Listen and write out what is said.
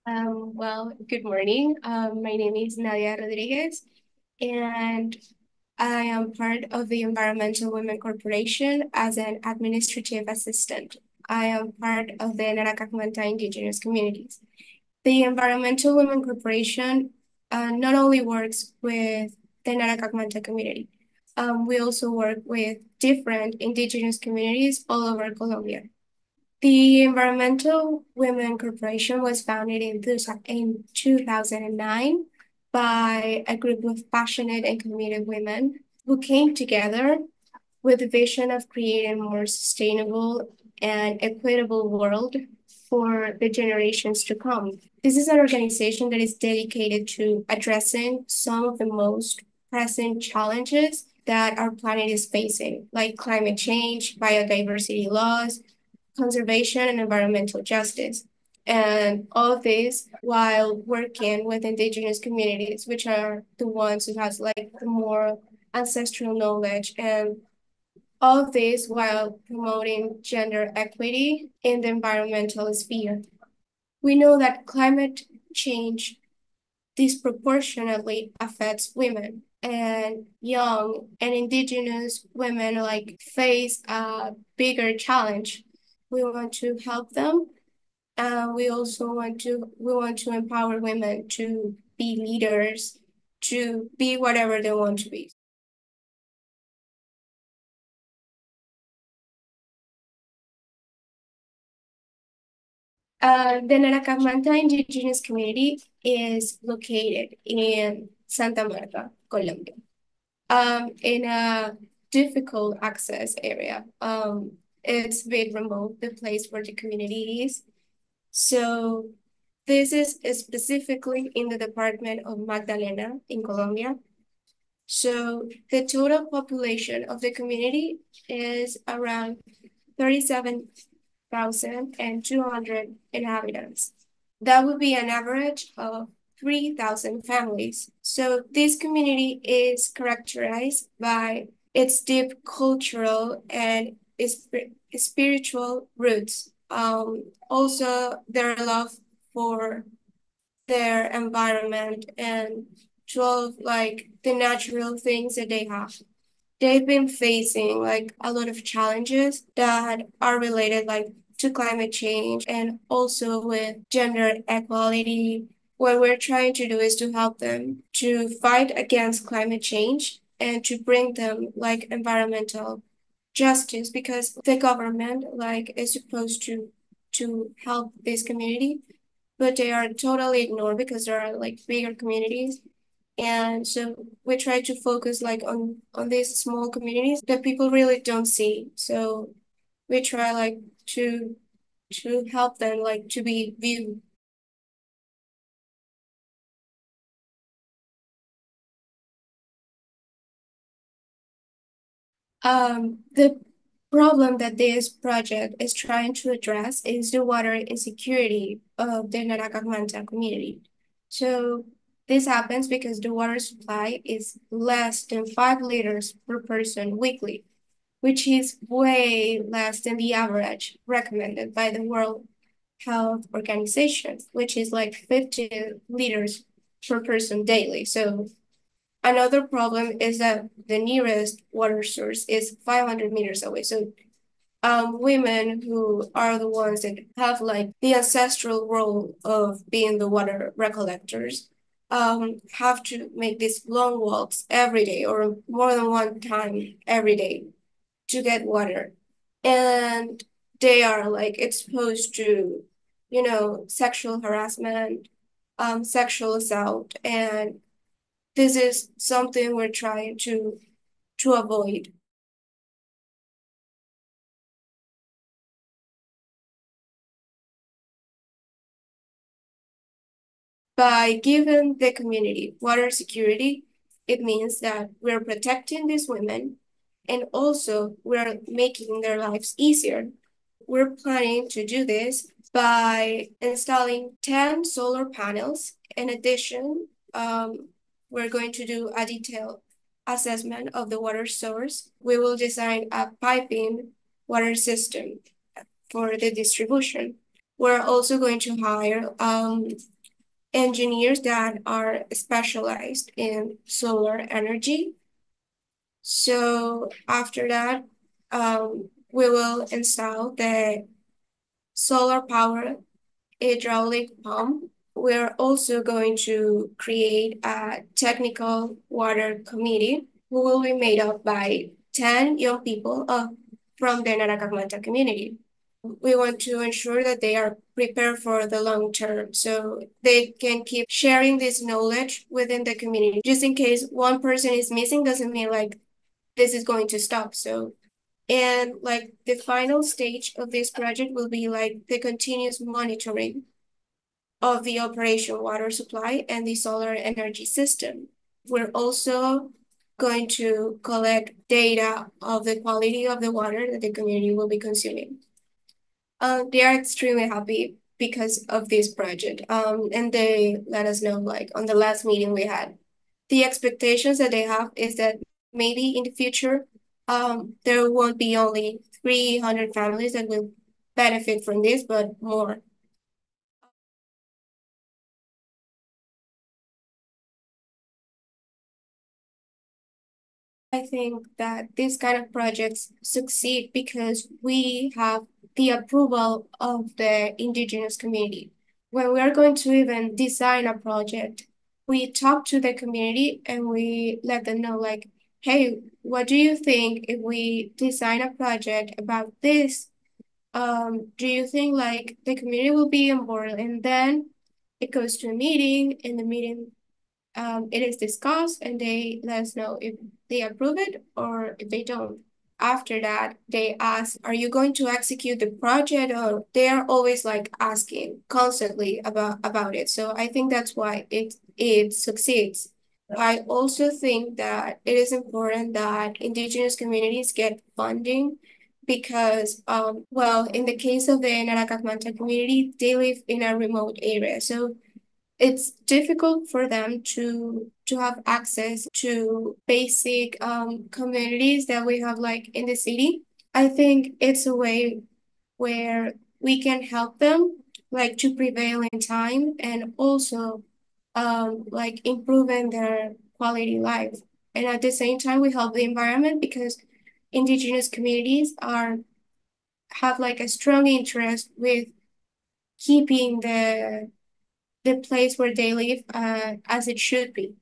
Good morning. My name is Nadia Rodriguez, and I am part of the Environmental Women Corporation as an administrative assistant. I am part of the Naracacmanta indigenous communities. The Environmental Women Corporation not only works with the Naracacmanta community, we also work with different indigenous communities all over Colombia. The Environmental Women Corporation was founded in 2009 by a group of passionate and committed women who came together with the vision of creating a more sustainable and equitable world for the generations to come. This is an organization that is dedicated to addressing some of the most pressing challenges that our planet is facing, like climate change, biodiversity loss, conservation, and environmental justice. And all of this while working with indigenous communities, which are the ones who has like the more ancestral knowledge, and all of this while promoting gender equity in the environmental sphere. We know that climate change disproportionately affects women, and young and indigenous women like face a bigger challenge. We want to help them, and we want to empower women to be leaders, to be whatever they want to be. The Naracamanta indigenous community is located in Santa Marta, Colombia, in a difficult access area. It's a bit remote, the place where the community is. So this is specifically in the department of Magdalena in Colombia. So the total population of the community is around 37,200 inhabitants. That would be an average of 3,000 families. So this community is characterized by its deep cultural and spiritual roots. Also, their love for their environment and 12 like the natural things that they have. They've been facing like a lot of challenges that are related like to climate change and also with gender equality. What we're trying to do is to help them to fight against climate change and to bring them like environmental justice, because the government like is supposed to help this community, but they are totally ignored because there are like bigger communities. And so we try to focus like on these small communities that people really don't see. So we try like to help them like to be viewed. The problem that this project is trying to address is the water insecurity of the Naracagmanta community. So this happens because the water supply is less than 5 liters per person weekly, which is way less than the average recommended by the World Health Organization, which is like 50 liters per person daily. So another problem is that the nearest water source is 500 meters away. So women who are the ones that have like the ancestral role of being the water recollectors have to make these long walks every day or more than one time every day to get water. And they are like exposed to, sexual harassment, sexual assault, and this is something we're trying to avoid by giving the community water security. It means that we're protecting these women and also we're making their lives easier. We're planning to do this by installing 10 solar panels. In addition, we're going to do a detailed assessment of the water source. We will design a piping water system for the distribution. We're also going to hire engineers that are specialized in solar energy. So after that, we will install the solar power hydraulic pump. We're also going to create a technical water committee who will be made up by 10 young people from the Naracagmanta community. We want to ensure that they are prepared for the long term so they can keep sharing this knowledge within the community. Just in case one person is missing doesn't mean like this is going to stop. So and like the final stage of this project will be like the continuous monitoring of the operation water supply and the solar energy system. We're also going to collect data of the quality of the water that the community will be consuming. They are extremely happy because of this project. And they let us know, like on the last meeting we had, the expectations that they have is that maybe in the future, there won't be only 300 families that will benefit from this, but more. I think that these kind of projects succeed because we have the approval of the indigenous community. When we are going to even design a project, we talk to the community and we let them know like, hey, what do you think if we design a project about this? Do you think like the community will be on board? And then it goes to a meeting, and the meeting it is discussed and they let us know if they approve it or if they don't. After that, they ask, are you going to execute the project? Or they are always like asking constantly about it. So I think that's why it succeeds. I also think that it is important that indigenous communities get funding because, well, in the case of the Naracagmanta community, they live in a remote area. So it's difficult for them to have access to basic communities that we have like in the city. I think it's a way where we can help them like to prevail in time and also like improving their quality life. And at the same time, we help the environment because indigenous communities are have like a strong interest with keeping the place where they live as it should be.